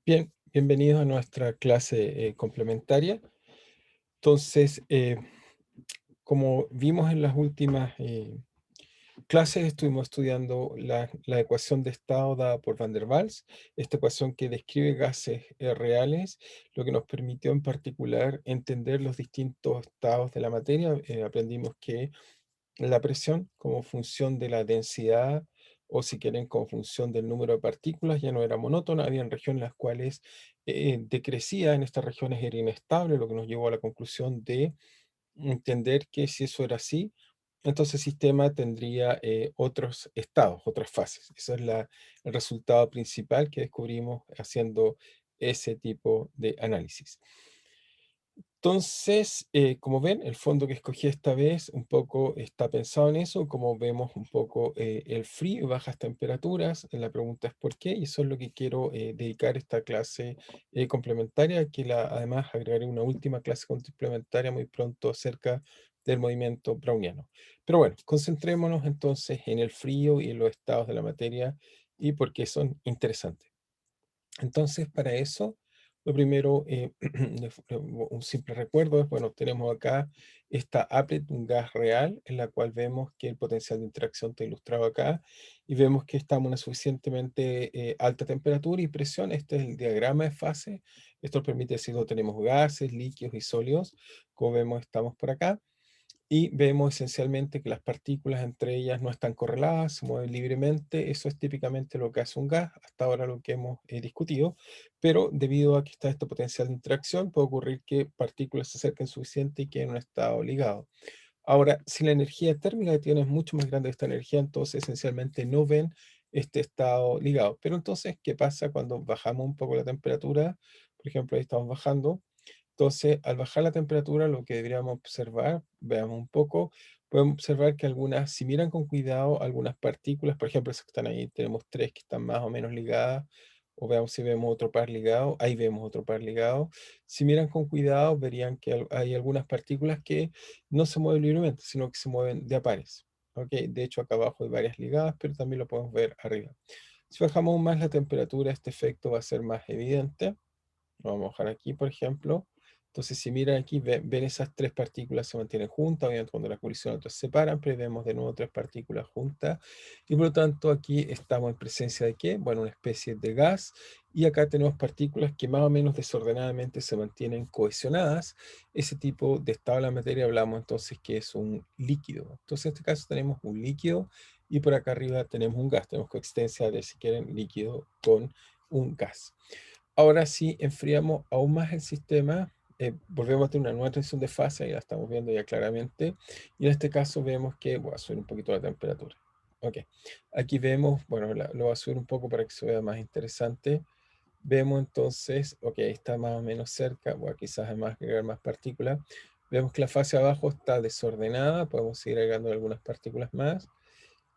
Bien, bienvenidos a nuestra clase complementaria. Entonces, como vimos en las últimas clases, estuvimos estudiando la ecuación de estado dada por Van der Waals, esta ecuación que describe gases reales, lo que nos permitió en particular entender los distintos estados de la materia. Aprendimos que la presión como función de la densidad, o si quieren, como función del número de partículas, ya no era monótona, habían regiones en las cuales decrecía, en estas regiones era inestable, lo que nos llevó a la conclusión de entender que si eso era así, entonces el sistema tendría otros estados, otras fases. Ese es el resultado principal que descubrimos haciendo ese tipo de análisis. Entonces, como ven, el fondo que escogí esta vez un poco está pensado en eso, como vemos un poco el frío y bajas temperaturas. La pregunta es por qué, y eso es lo que quiero dedicar esta clase complementaria, además agregaré una última clase complementaria muy pronto acerca del movimiento browniano. Pero bueno, concentrémonos entonces en el frío y en los estados de la materia y por qué son interesantes. Entonces, para eso, lo primero, un simple recuerdo es, bueno, tenemos acá esta applet, un gas real, en la cual vemos que el potencial de interacción está ilustrado acá, y vemos que estamos a una suficientemente alta temperatura y presión. Este es el diagrama de fase. Esto permite decir que tenemos gases, líquidos y sólidos. Como vemos, estamos por acá. Y vemos esencialmente que las partículas entre ellas no están correladas, se mueven libremente. Eso es típicamente lo que hace un gas, hasta ahora lo que hemos discutido, pero debido a que está este potencial de interacción, puede ocurrir que partículas se acerquen suficiente y queden en un estado ligado. Ahora, si la energía térmica que tiene es mucho más grande que esta energía, entonces esencialmente no ven este estado ligado. Pero entonces, ¿qué pasa cuando bajamos un poco la temperatura? Por ejemplo, ahí estamos bajando. Entonces, al bajar la temperatura, lo que deberíamos observar, veamos un poco, podemos observar que algunas, si miran con cuidado, algunas partículas, por ejemplo, esas que están ahí, tenemos tres que están más o menos ligadas, o veamos si vemos otro par ligado, ahí vemos otro par ligado. Si miran con cuidado, verían que hay algunas partículas que no se mueven libremente, sino que se mueven de a pares. ¿Ok? De hecho, acá abajo hay varias ligadas, pero también lo podemos ver arriba. Si bajamos aún más la temperatura, este efecto va a ser más evidente. Lo vamos a bajar aquí, por ejemplo. Entonces, si miran aquí, ven esas tres partículas se mantienen juntas, obviamente cuando la colisión otras se separan, pero vemos de nuevo tres partículas juntas. Y por lo tanto, aquí estamos en presencia de ¿qué? Bueno, una especie de gas. Y acá tenemos partículas que más o menos desordenadamente se mantienen cohesionadas. Ese tipo de estado de la materia hablamos entonces que es un líquido. Entonces, en este caso tenemos un líquido y por acá arriba tenemos un gas. Tenemos coexistencia de, si quieren, líquido con un gas. Ahora sí, enfriamos aún más el sistema, volvemos a tener una nueva transición de fase, y la estamos viendo ya claramente, y en este caso vemos que voy a subir un poquito la temperatura. Ok, aquí vemos, bueno, lo voy a subir un poco para que se vea más interesante. Vemos entonces, ok, está más o menos cerca, bueno, quizás además agregar más partículas. Vemos que la fase abajo está desordenada, podemos seguir agregando algunas partículas más.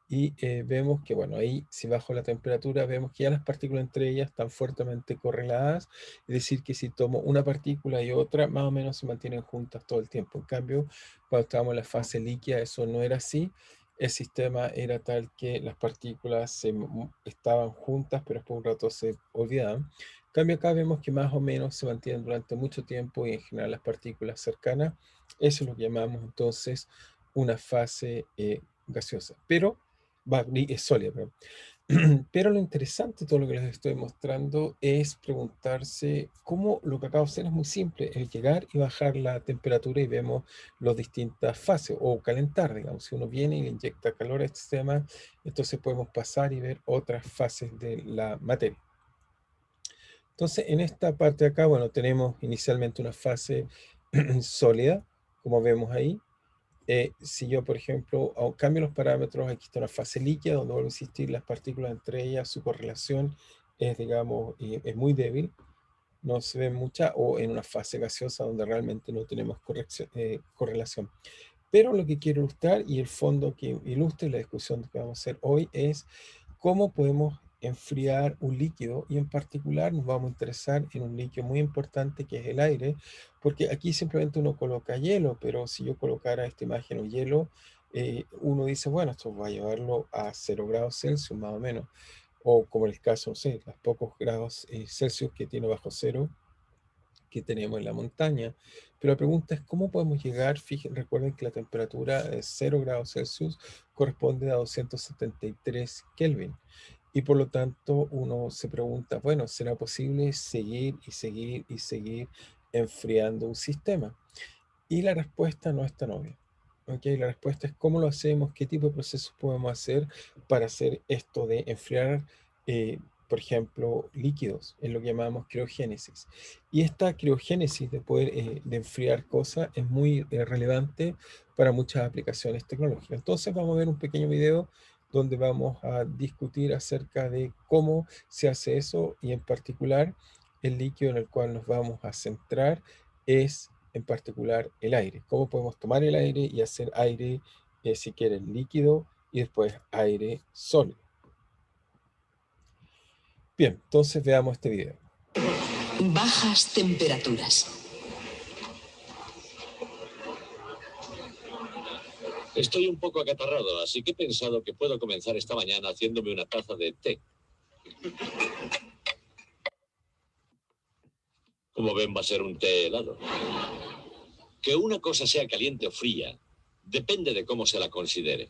Y vemos que, bueno, ahí si bajo la temperatura, vemos que ya las partículas entre ellas están fuertemente correladas, es decir, que si tomo una partícula y otra, más o menos se mantienen juntas todo el tiempo. En cambio, cuando estábamos en la fase líquida, eso no era así. El sistema era tal que las partículas estaban juntas, pero después de un rato se olvidaban. En cambio, acá vemos que más o menos se mantienen durante mucho tiempo y en general las partículas cercanas. Eso es lo que llamamos entonces una fase gaseosa. Pero es sólida, perdón. Pero lo interesante de todo lo que les estoy mostrando es preguntarse cómo lo que acabo de hacer es muy simple, el llegar y bajar la temperatura y vemos las distintas fases, o calentar, digamos, si uno viene y le inyecta calor a este sistema, entonces podemos pasar y ver otras fases de la materia. Entonces, en esta parte de acá, bueno, tenemos inicialmente una fase sólida, como vemos ahí, si yo, por ejemplo, cambio los parámetros, aquí está una fase líquida, donde vuelvo a insistir, las partículas entre ellas, su correlación es, digamos, es muy débil, no se ve mucha, o en una fase gaseosa donde realmente no tenemos correlación. Pero lo que quiero ilustrar y el fondo que ilustre la discusión que vamos a hacer hoy es cómo podemos enfriar un líquido, y en particular nos vamos a interesar en un líquido muy importante que es el aire, porque aquí simplemente uno coloca hielo, pero si yo colocara esta imagen un hielo, uno dice, bueno, esto va a llevarlo a 0 grados Celsius más o menos, o como en el caso, no sé, los pocos grados Celsius que tiene bajo cero que tenemos en la montaña. Pero la pregunta es, ¿cómo podemos llegar? Recuerden que la temperatura de 0 grados Celsius corresponde a 273 Kelvin. Y por lo tanto uno se pregunta, bueno, ¿será posible seguir y seguir y seguir enfriando un sistema? Y la respuesta no es tan obvia. ¿Ok? La respuesta es cómo lo hacemos, qué tipo de procesos podemos hacer para hacer esto de enfriar, eh, por ejemplo, líquidos, en lo que llamamos criogénesis. Y esta criogénesis de poder de enfriar cosas es muy relevante para muchas aplicaciones tecnológicas. Entonces vamos a ver un pequeño video donde vamos a discutir acerca de cómo se hace eso y en particular el líquido en el cual nos vamos a centrar es en particular el aire. Cómo podemos tomar el aire y hacer aire, si quieren, líquido y después aire sólido. Bien, entonces veamos este video. Bajas temperaturas. Estoy un poco acatarrado, así que he pensado que puedo comenzar esta mañana haciéndome una taza de té. Como ven, va a ser un té helado. Que una cosa sea caliente o fría depende de cómo se la considere.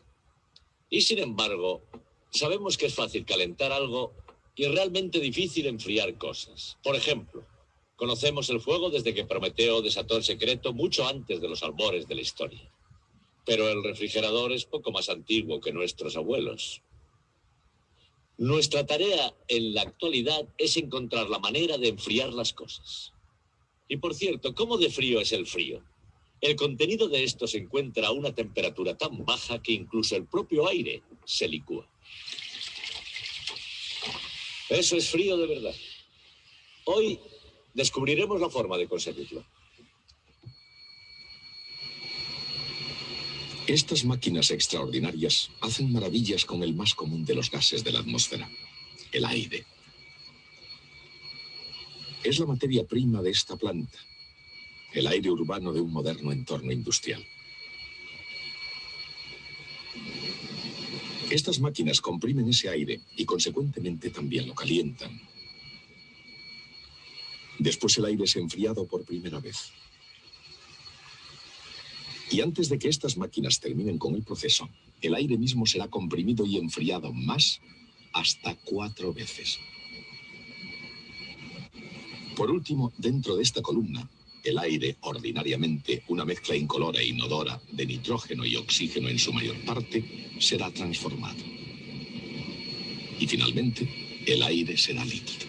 Y sin embargo, sabemos que es fácil calentar algo y realmente difícil enfriar cosas. Por ejemplo, conocemos el fuego desde que Prometeo desató el secreto mucho antes de los albores de la historia. Pero el refrigerador es poco más antiguo que nuestros abuelos. Nuestra tarea en la actualidad es encontrar la manera de enfriar las cosas. Y por cierto, ¿cómo de frío es el frío? El contenido de esto se encuentra a una temperatura tan baja que incluso el propio aire se licúa. Eso es frío de verdad. Hoy descubriremos la forma de conseguirlo. Estas máquinas extraordinarias hacen maravillas con el más común de los gases de la atmósfera, el aire. Es la materia prima de esta planta, el aire urbano de un moderno entorno industrial. Estas máquinas comprimen ese aire y consecuentemente también lo calientan. Después el aire es enfriado por primera vez. Y antes de que estas máquinas terminen con el proceso, el aire mismo será comprimido y enfriado más hasta 4 veces. Por último, dentro de esta columna, el aire, ordinariamente una mezcla incolora e inodora de nitrógeno y oxígeno en su mayor parte, será transformado. Y finalmente, el aire será líquido.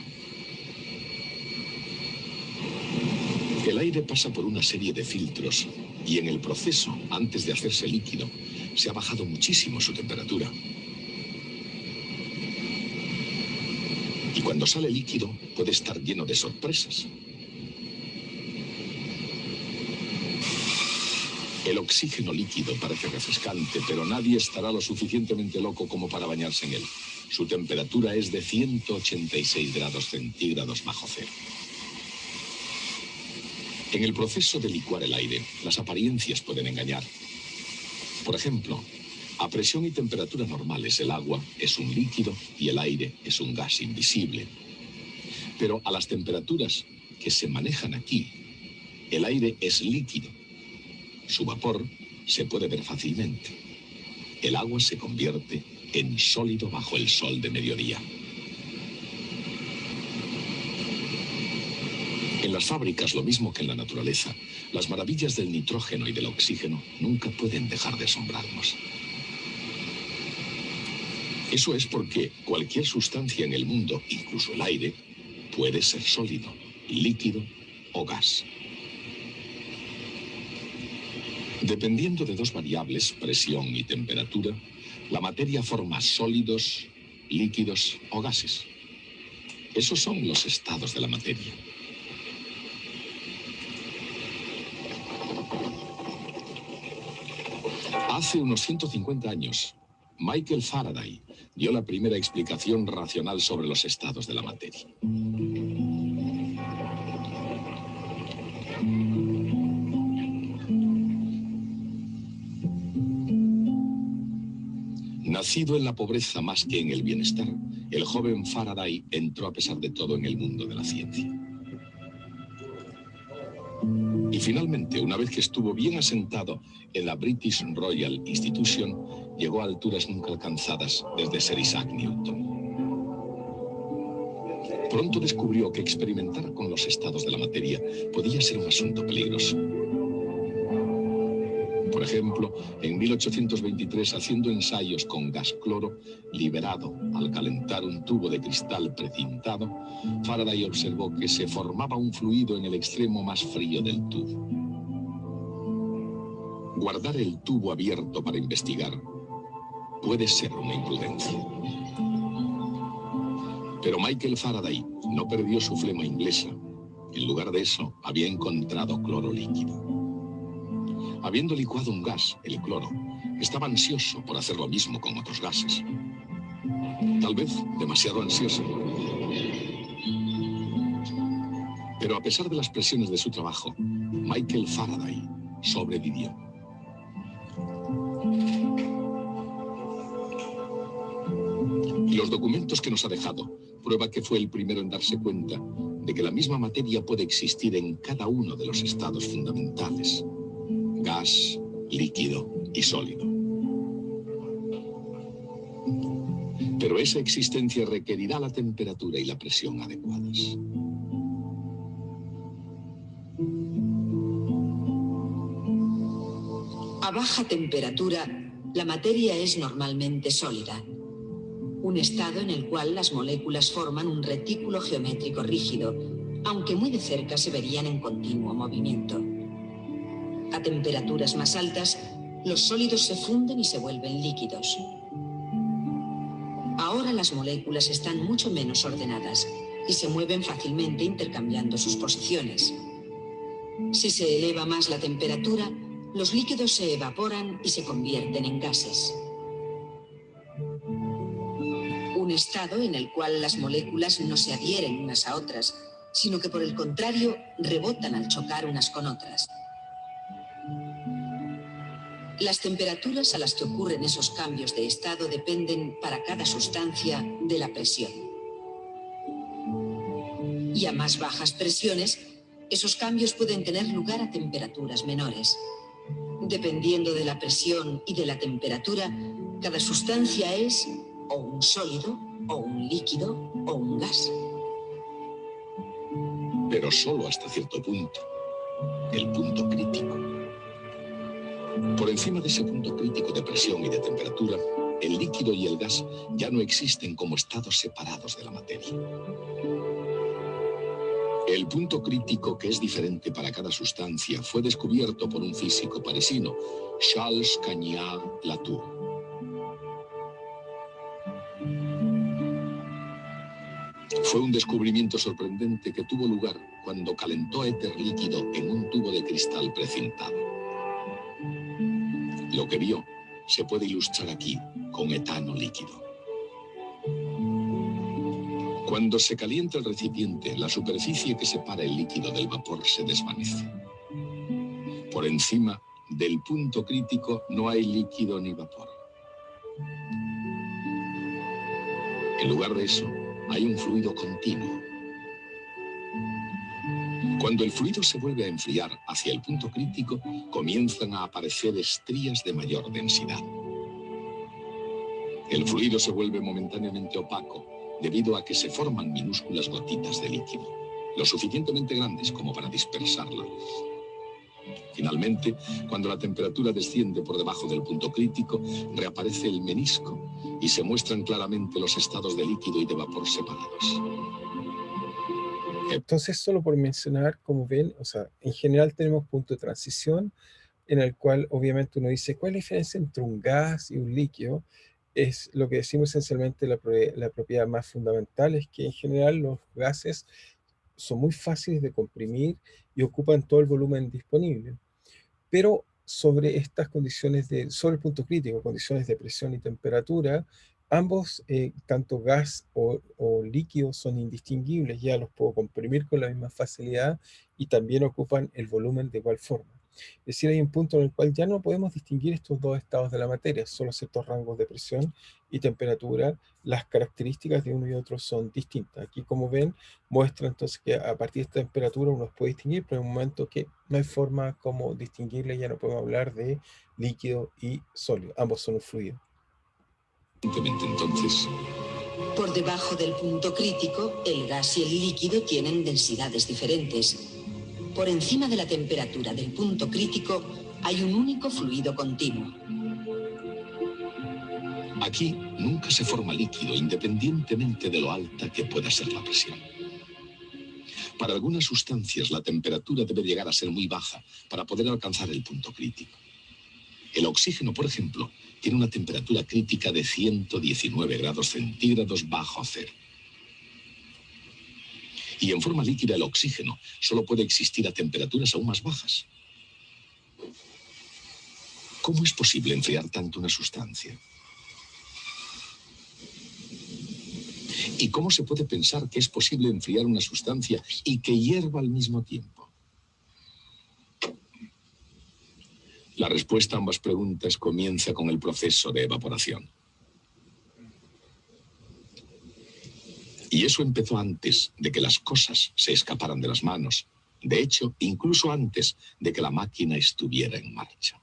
El aire pasa por una serie de filtros y en el proceso, antes de hacerse líquido, se ha bajado muchísimo su temperatura. Y cuando sale líquido, puede estar lleno de sorpresas. El oxígeno líquido parece refrescante, pero nadie estará lo suficientemente loco como para bañarse en él. Su temperatura es de 186 grados centígrados bajo cero. En el proceso de licuar el aire, las apariencias pueden engañar. Por ejemplo, a presión y temperatura normales, el agua es un líquido y el aire es un gas invisible. Pero a las temperaturas que se manejan aquí, el aire es líquido. Su vapor se puede ver fácilmente. El agua se convierte en sólido bajo el sol de mediodía. En las fábricas, lo mismo que en la naturaleza, las maravillas del nitrógeno y del oxígeno nunca pueden dejar de asombrarnos. Eso es porque cualquier sustancia en el mundo, incluso el aire, puede ser sólido, líquido o gas. Dependiendo de dos variables, presión y temperatura, la materia forma sólidos, líquidos o gases. Esos son los estados de la materia. Hace unos 150 años, Michael Faraday dio la primera explicación racional sobre los estados de la materia. Nacido en la pobreza más que en el bienestar, el joven Faraday entró a pesar de todo en el mundo de la ciencia. Y finalmente, una vez que estuvo bien asentado en la British Royal Institution, llegó a alturas nunca alcanzadas desde Sir Isaac Newton. Pronto descubrió que experimentar con los estados de la materia podía ser un asunto peligroso. Por ejemplo, en 1823, haciendo ensayos con gas cloro liberado al calentar un tubo de cristal precintado, Faraday observó que se formaba un fluido en el extremo más frío del tubo. Guardar el tubo abierto para investigar puede ser una imprudencia. Pero Michael Faraday no perdió su flema inglesa. En lugar de eso, había encontrado cloro líquido. Habiendo licuado un gas, el cloro, estaba ansioso por hacer lo mismo con otros gases. Tal vez demasiado ansioso. Pero a pesar de las presiones de su trabajo, Michael Faraday sobrevivió. Y los documentos que nos ha dejado prueba que fue el primero en darse cuenta de que la misma materia puede existir en cada uno de los estados fundamentales: gas, líquido y sólido. Pero esa existencia requerirá la temperatura y la presión adecuadas. A baja temperatura, la materia es normalmente sólida, un estado en el cual las moléculas forman un retículo geométrico rígido, aunque muy de cerca se verían en continuo movimiento. A temperaturas más altas, los sólidos se funden y se vuelven líquidos. Ahora las moléculas están mucho menos ordenadas y se mueven fácilmente intercambiando sus posiciones. Si se eleva más la temperatura, los líquidos se evaporan y se convierten en gases. Un estado en el cual las moléculas no se adhieren unas a otras, sino que por el contrario rebotan al chocar unas con otras. Las temperaturas a las que ocurren esos cambios de estado dependen para cada sustancia de la presión. Y a más bajas presiones, esos cambios pueden tener lugar a temperaturas menores. Dependiendo de la presión y de la temperatura, cada sustancia es o un sólido, o un líquido, o un gas. Pero solo hasta cierto punto, el punto crítico. Por encima de ese punto crítico de presión y de temperatura, el líquido y el gas ya no existen como estados separados de la materia. El punto crítico, que es diferente para cada sustancia, fue descubierto por un físico parisino, Charles Cagnard-Latour. Fue un descubrimiento sorprendente que tuvo lugar cuando calentó éter líquido en un tubo de cristal precintado. Lo que vio se puede ilustrar aquí con etano líquido. Cuando se calienta el recipiente, la superficie que separa el líquido del vapor se desvanece. Por encima del punto crítico no hay líquido ni vapor. En lugar de eso, hay un fluido continuo. Cuando el fluido se vuelve a enfriar hacia el punto crítico, comienzan a aparecer estrías de mayor densidad. El fluido se vuelve momentáneamente opaco debido a que se forman minúsculas gotitas de líquido, lo suficientemente grandes como para dispersar la luz. Finalmente, cuando la temperatura desciende por debajo del punto crítico, reaparece el menisco y se muestran claramente los estados de líquido y de vapor separados. Entonces, solo por mencionar, como ven, o sea, en general tenemos punto de transición en el cual obviamente uno dice, ¿cuál es la diferencia entre un gas y un líquido? Es lo que decimos esencialmente la propiedad más fundamental, es que en general los gases son muy fáciles de comprimir y ocupan todo el volumen disponible. Pero sobre estas condiciones sobre el punto crítico, condiciones de presión y temperatura, ambos, tanto gas o líquido, son indistinguibles, ya los puedo comprimir con la misma facilidad y también ocupan el volumen de igual forma. Es decir, hay un punto en el cual ya no podemos distinguir estos dos estados de la materia, solo ciertos rangos de presión y temperatura, las características de uno y otro son distintas. Aquí, como ven, muestra entonces que a partir de esta temperatura uno los puede distinguir, pero en un momento que no hay forma como distinguirle, ya no podemos hablar de líquido y sólido, ambos son un fluido. Entonces, Por debajo del punto crítico, el gas y el líquido tienen densidades diferentes. Por encima de la temperatura del punto crítico hay un único fluido continuo. aquí nunca se forma líquido, independientemente de lo alta que pueda ser la presión. Para algunas sustancias, la temperatura debe llegar a ser muy baja para poder alcanzar el punto crítico. El oxígeno, por ejemplo, tiene una temperatura crítica de 119 grados centígrados bajo cero. Y en forma líquida el oxígeno solo puede existir a temperaturas aún más bajas. ¿Cómo es posible enfriar tanto una sustancia? ¿Y cómo se puede pensar que es posible enfriar una sustancia y que hierva al mismo tiempo? La respuesta a ambas preguntas comienza con el proceso de evaporación. Y eso empezó antes de que las cosas se escaparan de las manos. De hecho, incluso antes de que la máquina estuviera en marcha.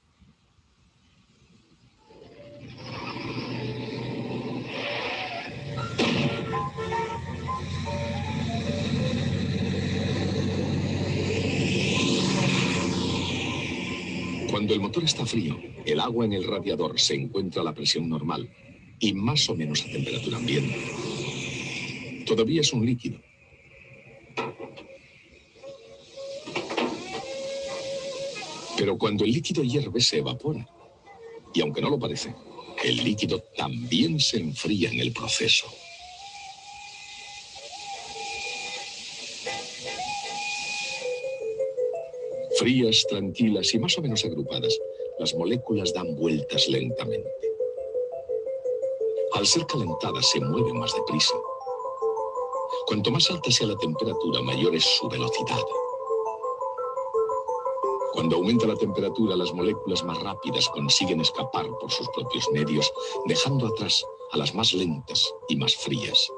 Cuando el motor está frío, el agua en el radiador se encuentra a la presión normal y más o menos a temperatura ambiente. Todavía es un líquido. Pero cuando el líquido hierve, se evapora. Y aunque no lo parece, el líquido también se enfría en el proceso. Frías, tranquilas y más o menos agrupadas, las moléculas dan vueltas lentamente. Al ser calentadas, se mueven más deprisa. Cuanto más alta sea la temperatura, mayor es su velocidad. Cuando aumenta la temperatura, las moléculas más rápidas consiguen escapar por sus propios medios, dejando atrás a las más lentas y más frías.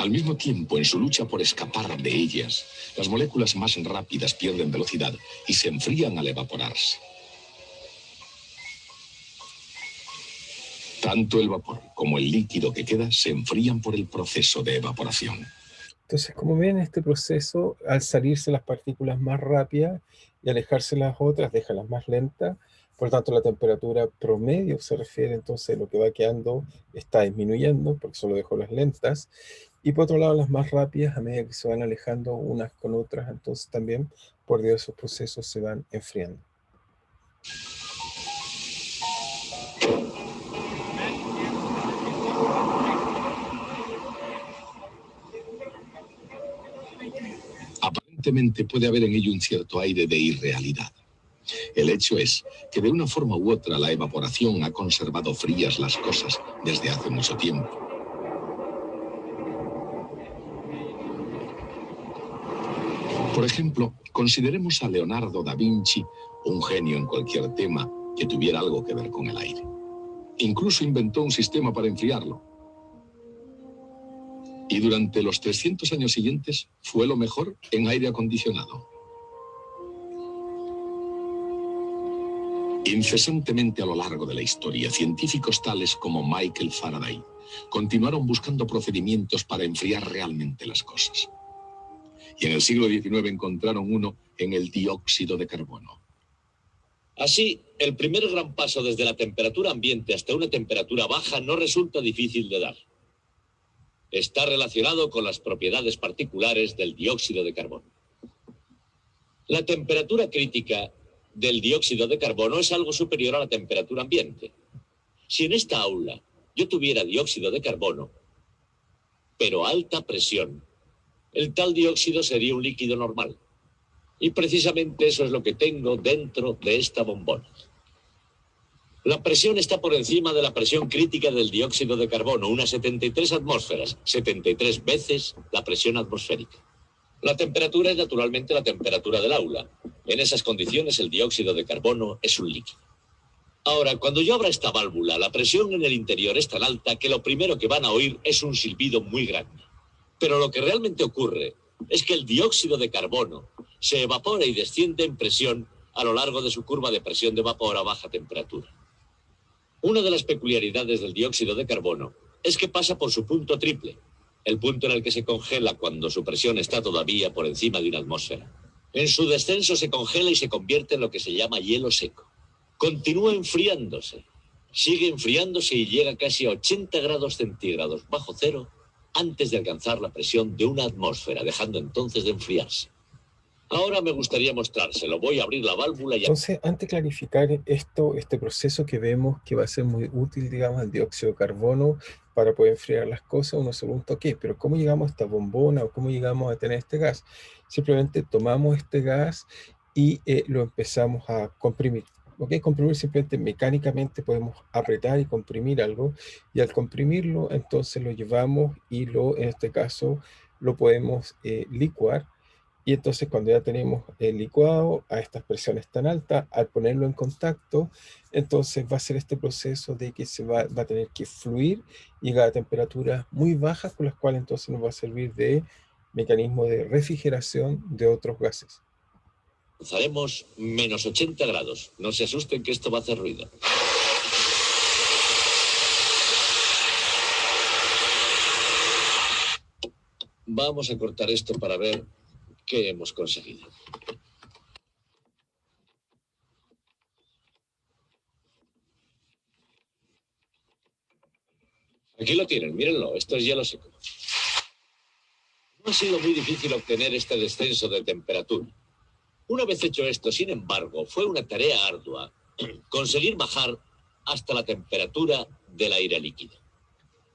Al mismo tiempo, en su lucha por escapar de ellas, las moléculas más rápidas pierden velocidad y se enfrían al evaporarse. Tanto el vapor como el líquido que queda se enfrían por el proceso de evaporación. Entonces, como ven, este proceso, al salirse las partículas más rápidas y alejarse las otras, deja las más lentas. Por lo tanto, la temperatura promedio se refiere entonces a lo que va quedando, está disminuyendo, porque solo dejó las lentas. Y por otro lado, las más rápidas, a medida que se van alejando unas con otras, entonces también por diversos procesos se van enfriando. Aparentemente puede haber en ello un cierto aire de irrealidad. El hecho es que de una forma u otra la evaporación ha conservado frías las cosas desde hace mucho tiempo. Por ejemplo, consideremos a Leonardo da Vinci, un genio en cualquier tema que tuviera algo que ver con el aire. Incluso inventó un sistema para enfriarlo. Y durante los 300 años siguientes fue lo mejor en aire acondicionado. Incesantemente a lo largo de la historia, científicos tales como Michael Faraday continuaron buscando procedimientos para enfriar realmente las cosas. Y en el siglo XIX encontraron uno en el dióxido de carbono. Así, el primer gran paso desde la temperatura ambiente hasta una temperatura baja no resulta difícil de dar. Está relacionado con las propiedades particulares del dióxido de carbono. La temperatura crítica del dióxido de carbono es algo superior a la temperatura ambiente. Si en esta aula yo tuviera dióxido de carbono, pero a alta presión, el tal dióxido sería un líquido normal. Y precisamente eso es lo que tengo dentro de esta bombona. La presión está por encima de la presión crítica del dióxido de carbono, unas 73 atmósferas, 73 veces la presión atmosférica. La temperatura es naturalmente la temperatura del aula. En esas condiciones el dióxido de carbono es un líquido. Ahora, cuando yo abra esta válvula, la presión en el interior es tan alta que lo primero que van a oír es un silbido muy grande. Pero lo que realmente ocurre es que el dióxido de carbono se evapora y desciende en presión a lo largo de su curva de presión de vapor a baja temperatura. Una de las peculiaridades del dióxido de carbono es que pasa por su punto triple, el punto en el que se congela cuando su presión está todavía por encima de una atmósfera. En su descenso se congela y se convierte en lo que se llama hielo seco. Continúa enfriándose, sigue enfriándose y llega casi a 80 grados centígrados bajo cero antes de alcanzar la presión de una atmósfera, dejando entonces de enfriarse. Ahora me gustaría mostrárselo. Voy a abrir la válvula y... Entonces, antes de clarificar esto, este proceso que vemos que va a ser muy útil, digamos, el dióxido de carbono para poder enfriar las cosas, uno se pregunta, ok, pero ¿cómo llegamos a esta bombona o cómo llegamos a tener este gas? Simplemente tomamos este gas y lo empezamos a comprimir. ¿Ok? Comprimir simplemente mecánicamente podemos apretar y comprimir algo, y al comprimirlo entonces lo llevamos y en este caso lo podemos licuar, y entonces cuando ya tenemos el licuado a estas presiones tan altas, al ponerlo en contacto, entonces va a ser este proceso de que va a tener que fluir, llegar a temperaturas muy bajas, con las cuales entonces nos va a servir de mecanismo de refrigeración de otros gases. Alcanzaremos menos 80 grados. No se asusten que esto va a hacer ruido. Vamos a cortar esto para ver qué hemos conseguido. Aquí lo tienen, mírenlo, esto es hielo seco. No ha sido muy difícil obtener este descenso de temperatura. Una vez hecho esto, sin embargo, fue una tarea ardua conseguir bajar hasta la temperatura del aire líquido.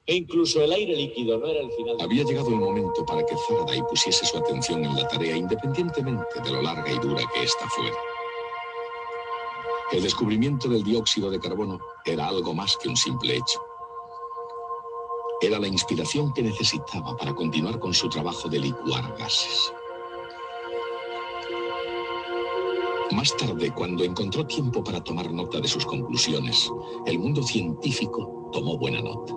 E incluso el aire líquido no era el final. Había llegado el momento para que Faraday pusiese su atención en la tarea, independientemente de lo larga y dura que ésta fuera. El descubrimiento del dióxido de carbono era algo más que un simple hecho. Era la inspiración que necesitaba para continuar con su trabajo de licuar gases. Más tarde, cuando encontró tiempo para tomar nota de sus conclusiones, el mundo científico tomó buena nota.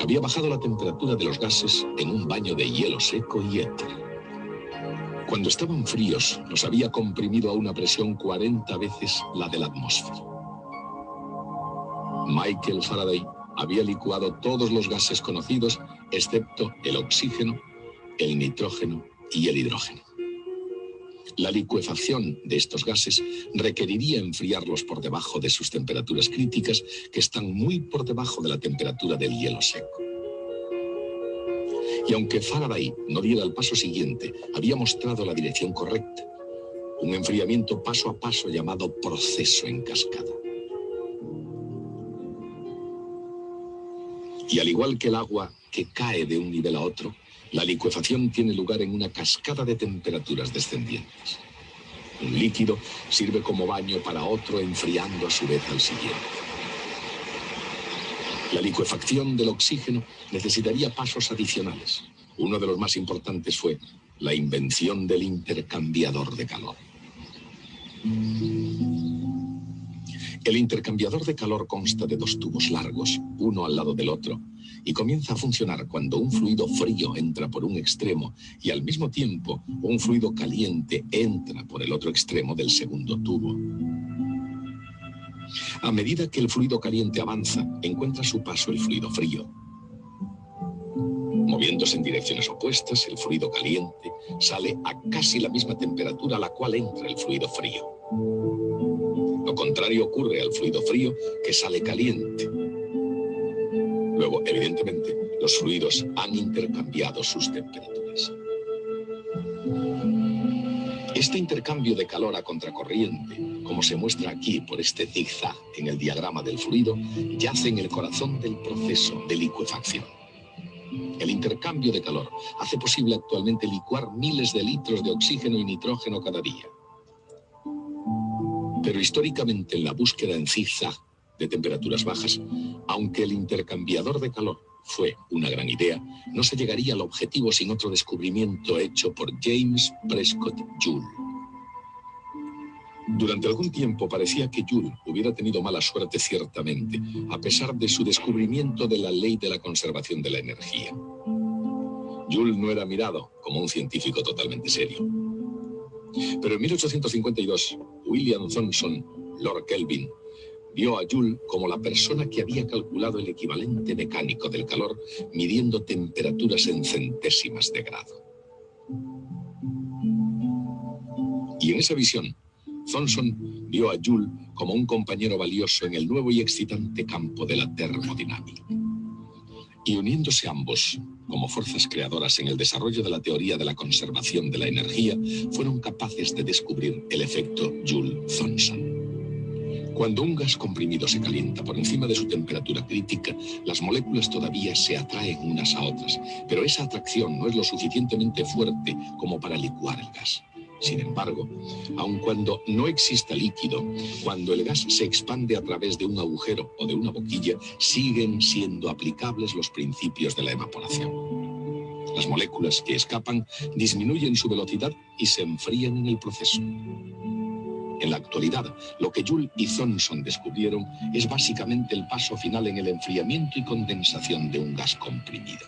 Había bajado la temperatura de los gases en un baño de hielo seco y éter. Cuando estaban fríos, los había comprimido a una presión 40 veces la de la atmósfera. Michael Faraday había licuado todos los gases conocidos, excepto el oxígeno, el nitrógeno y el hidrógeno. La licuefacción de estos gases requeriría enfriarlos por debajo de sus temperaturas críticas, que están muy por debajo de la temperatura del hielo seco. Y aunque Faraday no diera el paso siguiente, había mostrado la dirección correcta: un enfriamiento paso a paso llamado proceso en cascada. Y al igual que el agua que cae de un nivel a otro, la licuefacción tiene lugar en una cascada de temperaturas descendientes. Un líquido sirve como baño para otro, enfriando a su vez al siguiente. La licuefacción del oxígeno necesitaría pasos adicionales. Uno de los más importantes fue la invención del intercambiador de calor. El intercambiador de calor consta de dos tubos largos, uno al lado del otro, y comienza a funcionar cuando un fluido frío entra por un extremo y al mismo tiempo un fluido caliente entra por el otro extremo del segundo tubo. A medida que el fluido caliente avanza, encuentra su paso el fluido frío. Moviéndose en direcciones opuestas, el fluido caliente sale a casi la misma temperatura a la cual entra el fluido frío. Lo contrario ocurre al fluido frío, que sale caliente. Luego, evidentemente, los fluidos han intercambiado sus temperaturas. Este intercambio de calor a contracorriente, como se muestra aquí por este zigzag en el diagrama del fluido, yace en el corazón del proceso de licuefacción. El intercambio de calor hace posible actualmente licuar miles de litros de oxígeno y nitrógeno cada día. Pero históricamente, en la búsqueda en zigzag de temperaturas bajas, aunque el intercambiador de calor fue una gran idea, no se llegaría al objetivo sin otro descubrimiento hecho por James Prescott Joule. Durante algún tiempo parecía que Joule hubiera tenido mala suerte ciertamente, a pesar de su descubrimiento de la ley de la conservación de la energía. Joule no era mirado como un científico totalmente serio. Pero en 1852, William Thomson, Lord Kelvin, vio a Joule como la persona que había calculado el equivalente mecánico del calor midiendo temperaturas en centésimas de grado. Y en esa visión, Thomson vio a Joule como un compañero valioso en el nuevo y excitante campo de la termodinámica. Y uniéndose ambos, como fuerzas creadoras en el desarrollo de la teoría de la conservación de la energía, fueron capaces de descubrir el efecto Joule-Thomson. Cuando un gas comprimido se calienta por encima de su temperatura crítica, las moléculas todavía se atraen unas a otras, pero esa atracción no es lo suficientemente fuerte como para licuar el gas. Sin embargo, aun cuando no exista líquido, cuando el gas se expande a través de un agujero o de una boquilla, siguen siendo aplicables los principios de la evaporación. Las moléculas que escapan disminuyen su velocidad y se enfrían en el proceso. En la actualidad, lo que Joule y Thomson descubrieron es básicamente el paso final en el enfriamiento y condensación de un gas comprimido.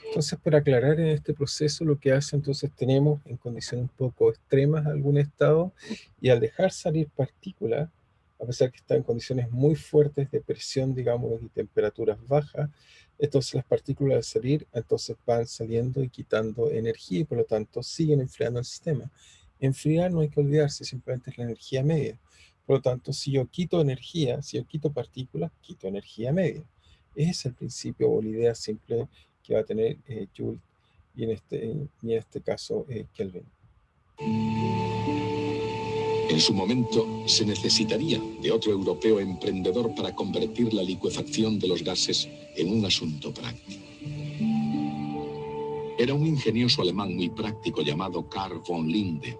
Entonces, para aclarar en este proceso, lo que hace, entonces tenemos en condiciones un poco extremas algún estado, y al dejar salir partículas, a pesar que está en condiciones muy fuertes de presión, digamos, y temperaturas bajas, entonces las partículas al salir, entonces van saliendo y quitando energía, y por lo tanto siguen enfriando el sistema. Enfriar no hay que olvidarse, simplemente es la energía media. Por lo tanto, si yo quito energía, si yo quito partículas, quito energía media. Ese es el principio o la idea simple que va a tener Joule y en este caso Kelvin. En su momento, se necesitaría de otro europeo emprendedor para convertir la licuefacción de los gases en un asunto práctico. Era un ingenioso alemán muy práctico llamado Carl von Linde.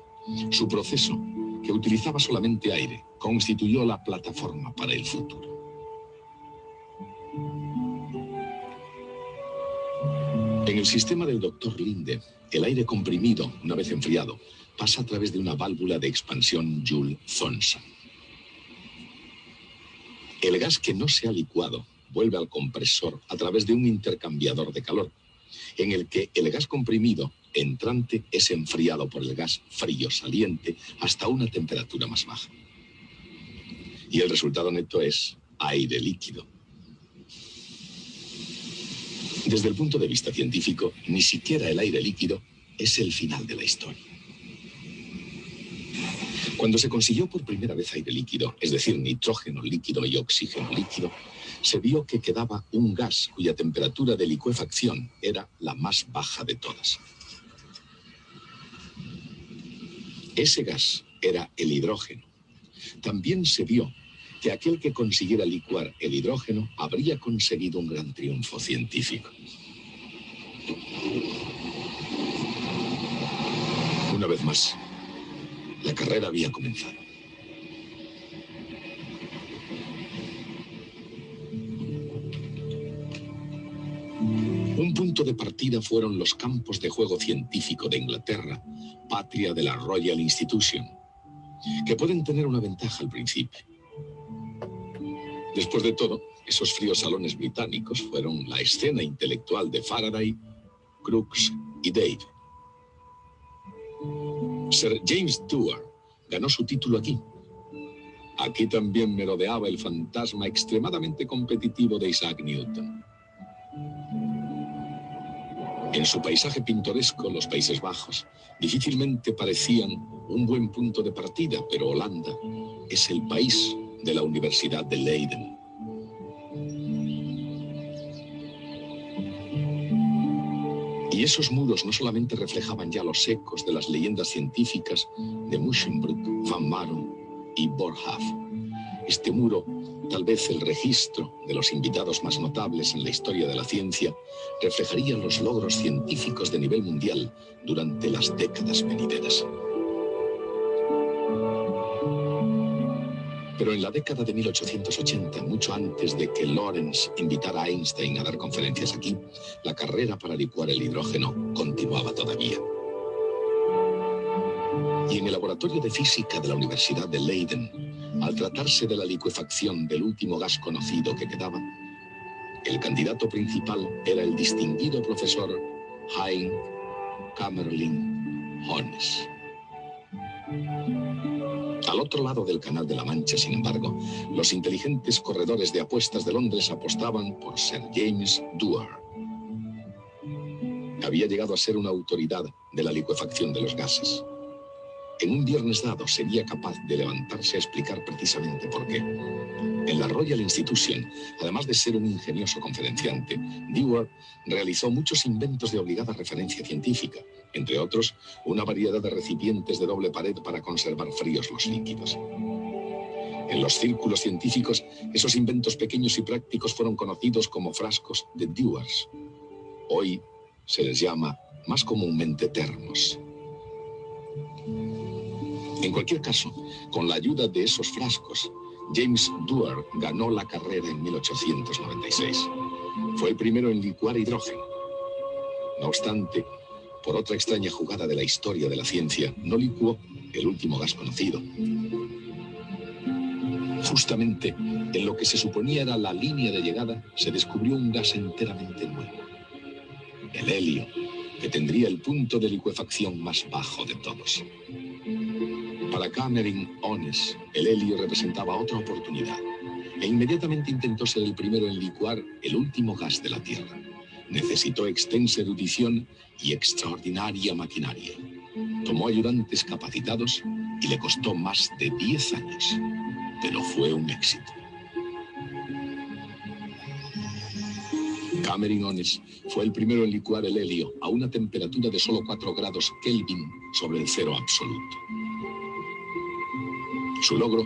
Su proceso, que utilizaba solamente aire, constituyó la plataforma para el futuro. En el sistema del Dr. Linde, el aire comprimido, una vez enfriado, pasa a través de una válvula de expansión Joule-Thomson. El gas que no se ha licuado vuelve al compresor a través de un intercambiador de calor, en el que el gas comprimido entrante es enfriado por el gas frío saliente hasta una temperatura más baja. Y el resultado neto es aire líquido. Desde el punto de vista científico, ni siquiera el aire líquido es el final de la historia. Cuando se consiguió por primera vez aire líquido, es decir, nitrógeno líquido y oxígeno líquido, se vio que quedaba un gas cuya temperatura de licuefacción era la más baja de todas. Ese gas era el hidrógeno. También se vio que aquel que consiguiera licuar el hidrógeno habría conseguido un gran triunfo científico. Una vez más, la carrera había comenzado. Un punto de partida fueron los campos de juego científico de Inglaterra, patria de la Royal Institution, que pueden tener una ventaja al principio. Después de todo, esos fríos salones británicos fueron la escena intelectual de Faraday, Crookes y Dave. Sir James Dewar ganó su título aquí. Aquí también merodeaba el fantasma extremadamente competitivo de Isaac Newton. En su paisaje pintoresco, los Países Bajos difícilmente parecían un buen punto de partida, pero Holanda es el país de la Universidad de Leiden. Y esos muros no solamente reflejaban ya los ecos de las leyendas científicas de Musschenbroek, Van Marum y Boerhaave. Este muro, tal vez el registro de los invitados más notables en la historia de la ciencia, reflejaría los logros científicos de nivel mundial durante las décadas venideras. Pero en la década de 1880, mucho antes de que Lorentz invitara a Einstein a dar conferencias aquí, la carrera para licuar el hidrógeno continuaba todavía. Y en el laboratorio de física de la Universidad de Leiden, al tratarse de la licuefacción del último gas conocido que quedaba, el candidato principal era el distinguido profesor Hein Kamerlingh Onnes. Al otro lado del Canal de la Mancha, sin embargo, los inteligentes corredores de apuestas de Londres apostaban por Sir James Dewar. Había llegado a ser una autoridad de la licuefacción de los gases. En un viernes dado sería capaz de levantarse a explicar precisamente por qué. En la Royal Institution, además de ser un ingenioso conferenciante, Dewar realizó muchos inventos de obligada referencia científica, entre otros, una variedad de recipientes de doble pared para conservar fríos los líquidos. En los círculos científicos, esos inventos pequeños y prácticos fueron conocidos como frascos de Dewars. Hoy se les llama más comúnmente termos. En cualquier caso, con la ayuda de esos frascos, James Dewar ganó la carrera en 1896. Fue el primero en licuar hidrógeno. No obstante, por otra extraña jugada de la historia de la ciencia, no licuó el último gas conocido. Justamente en lo que se suponía era la línea de llegada, se descubrió un gas enteramente nuevo. El helio, que tendría el punto de licuefacción más bajo de todos. Para Kamerlingh Onnes, el helio representaba otra oportunidad, e inmediatamente intentó ser el primero en licuar el último gas de la Tierra. Necesitó extensa erudición y extraordinaria maquinaria. Tomó ayudantes capacitados y le costó más de 10 años, pero fue un éxito. Kamerlingh Onnes fue el primero en licuar el helio a una temperatura de solo 4 grados Kelvin sobre el cero absoluto. Su logro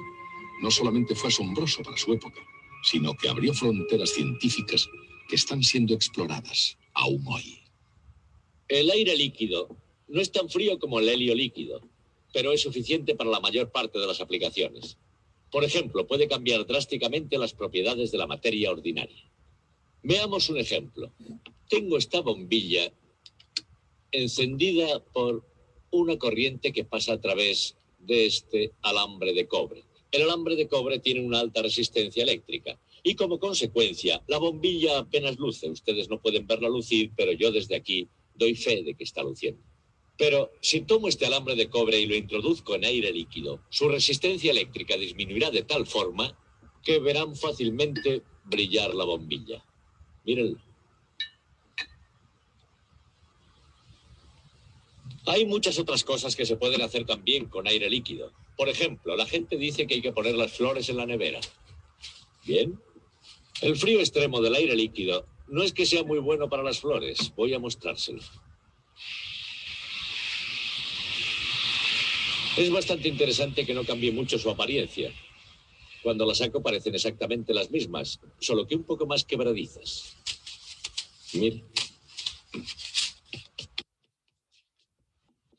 no solamente fue asombroso para su época, sino que abrió fronteras científicas que están siendo exploradas aún hoy. El aire líquido no es tan frío como el helio líquido, pero es suficiente para la mayor parte de las aplicaciones. Por ejemplo, puede cambiar drásticamente las propiedades de la materia ordinaria. Veamos un ejemplo. Tengo esta bombilla encendida por una corriente que pasa a través de este alambre de cobre. El alambre de cobre tiene una alta resistencia eléctrica y como consecuencia la bombilla apenas luce. Ustedes no pueden verla lucir, pero yo desde aquí doy fe de que está luciendo. Pero si tomo este alambre de cobre y lo introduzco en aire líquido, su resistencia eléctrica disminuirá de tal forma que verán fácilmente brillar la bombilla. Mírenlo. Hay muchas otras cosas que se pueden hacer también con aire líquido. Por ejemplo, la gente dice que hay que poner las flores en la nevera. Bien. El frío extremo del aire líquido no es que sea muy bueno para las flores. Voy a mostrárselo. Es bastante interesante que no cambie mucho su apariencia. Cuando las saco parecen exactamente las mismas, solo que un poco más quebradizas. Mira.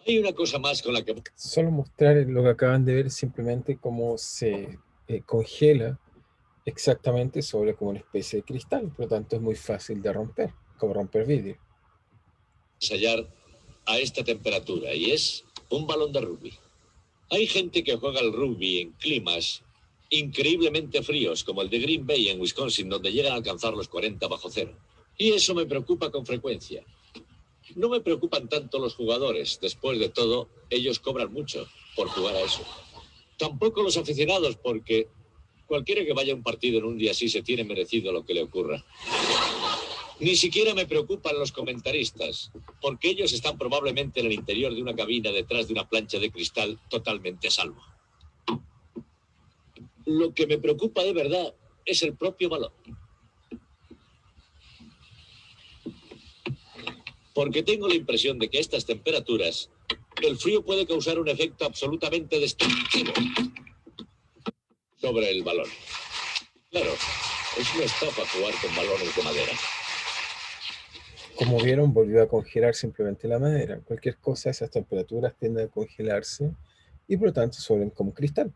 Hay una cosa más con la que... Solo mostrar lo que acaban de ver, simplemente cómo se congela exactamente sobre como una especie de cristal, por lo tanto es muy fácil de romper, como romper vidrio. Ensayar a esta temperatura y es un balón de rugby. Hay gente que juega al rugby en climas increíblemente fríos, como el de Green Bay en Wisconsin, donde llegan a alcanzar los 40 bajo cero. Y eso me preocupa con frecuencia. No me preocupan tanto los jugadores. Después de todo, ellos cobran mucho por jugar a eso. Tampoco los aficionados, porque cualquiera que vaya a un partido en un día así se tiene merecido lo que le ocurra. Ni siquiera me preocupan los comentaristas, porque ellos están probablemente en el interior de una cabina detrás de una plancha de cristal totalmente a salvo. Lo que me preocupa de verdad es el propio balón. Porque tengo la impresión de que a estas temperaturas el frío puede causar un efecto absolutamente destructivo sobre el balón. Claro, es una estafa jugar con balones de madera. Como vieron, volvió a congelar simplemente la madera. Cualquier cosa a esas temperaturas tiende a congelarse y por lo tanto suelen como cristal.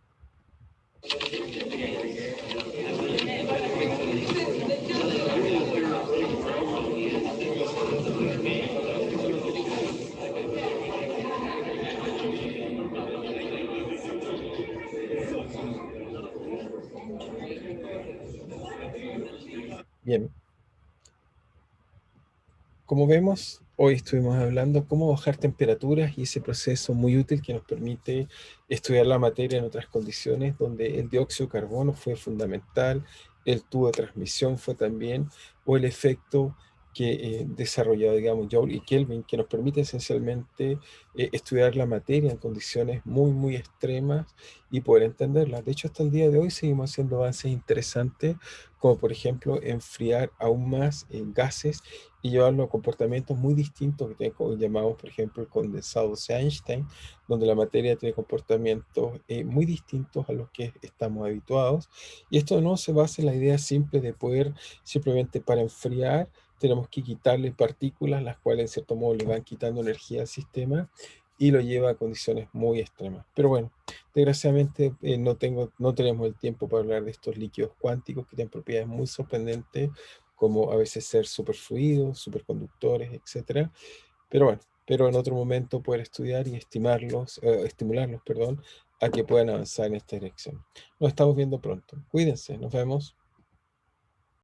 como vemos, hoy estuvimos hablando cómo bajar temperaturas y ese proceso muy útil que nos permite estudiar la materia en otras condiciones, donde el dióxido de carbono fue fundamental, el tubo de transmisión fue también, o el efecto que desarrollado, digamos, Joule y Kelvin, que nos permite esencialmente estudiar la materia en condiciones muy, muy extremas y poder entenderla. De hecho, hasta el día de hoy seguimos haciendo avances interesantes, como por ejemplo enfriar aún más gases y llevarlo a comportamientos muy distintos que llamamos, por ejemplo, el condensado de Einstein, donde la materia tiene comportamientos muy distintos a los que estamos habituados. Y esto no se basa en la idea simple de poder simplemente para enfriar tenemos que quitarle partículas, las cuales en cierto modo le van quitando energía al sistema y lo lleva a condiciones muy extremas. Pero bueno, desgraciadamente no tenemos el tiempo para hablar de estos líquidos cuánticos que tienen propiedades muy sorprendentes, como a veces ser superfluidos, superconductores, etcétera. Pero bueno, pero en otro momento poder estudiar y estimularlos, perdón, a que puedan avanzar en esta dirección. Nos estamos viendo pronto. Cuídense, nos vemos.